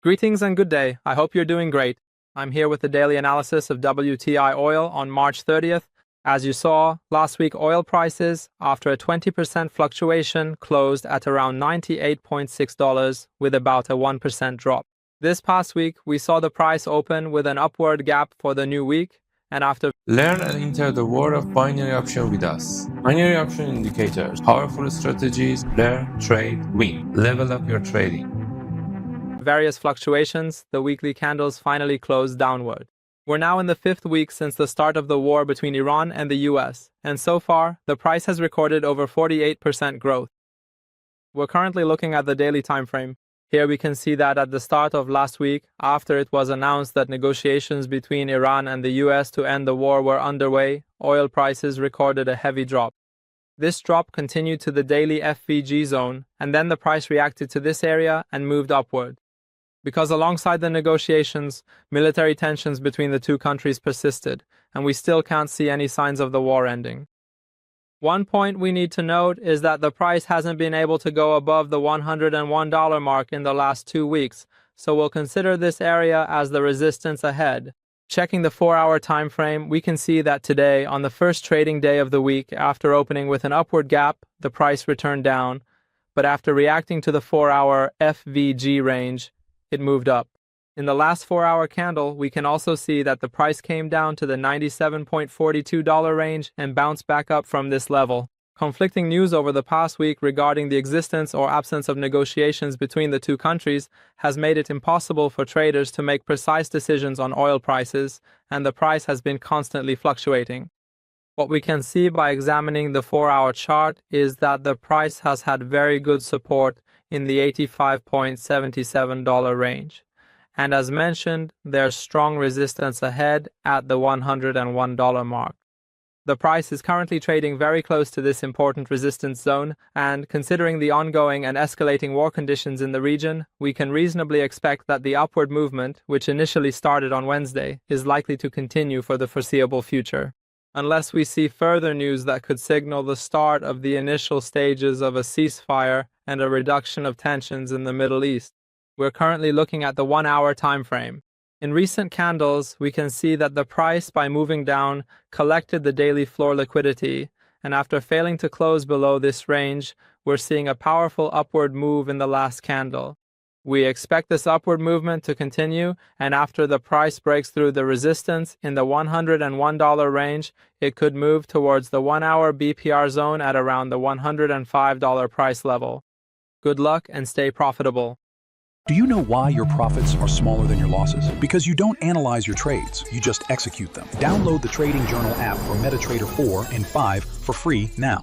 Greetings and good day. I hope you're doing great. I'm here with the daily analysis of WTI oil on March 30th. As you saw, last week oil prices, after a 20% fluctuation, closed at around $98.6 with about a 1% drop. This past week, we saw the price open with an upward gap for the new week, and after Learn and enter the world of binary option with us. Binary option indicators, powerful strategies, learn, trade, win. Level up your trading. various fluctuations, the weekly candles finally closed downward. We're now in the fifth week since the start of the war between Iran and the US, and so far, the price has recorded over 48% growth. We're currently looking at the daily time frame. Here we can see that at the start of last week, after it was announced that negotiations between Iran and the US to end the war were underway, oil prices recorded a heavy drop. This drop continued to the daily FVG zone, and then the price reacted to this area and moved upward. Because alongside the negotiations, military tensions between the two countries persisted, and we still can't see any signs of the war ending. One point we need to note is that the price hasn't been able to go above the $101 mark in the last 2 weeks, so we'll consider this area as the resistance ahead. Checking the 4-hour time frame, we can see that today, on the first trading day of the week, after opening with an upward gap, the price returned down, but after reacting to the 4-hour FVG range, it moved up. In the last 4-hour candle, we can also see that the price came down to the $97.42 range and bounced back up from this level. Conflicting news over the past week regarding the existence or absence of negotiations between the two countries has made it impossible for traders to make precise decisions on oil prices, and the price has been constantly fluctuating. What we can see by examining the 4-hour chart is that the price has had very good support in the $85.77 range. And as mentioned, there's strong resistance ahead at the $101 mark. The price is currently trading very close to this important resistance zone, and considering the ongoing and escalating war conditions in the region, we can reasonably expect that the upward movement, which initially started on Wednesday, is likely to continue for the foreseeable future. Unless we see further news that could signal the start of the initial stages of a ceasefire and a reduction of tensions in the Middle East. We're currently looking at the 1-hour time frame. In recent candles, we can see that the price, by moving down, collected the daily floor liquidity, and after failing to close below this range, we're seeing a powerful upward move in the last candle. We expect this upward movement to continue, and after the price breaks through the resistance in the $101 range, it could move towards the 1-hour BPR zone at around the $105 price level. Good luck and stay profitable. Do you know why your profits are smaller than your losses? Because you don't analyze your trades, you just execute them. Download the Trading Journal app for MetaTrader 4 and 5 for free now.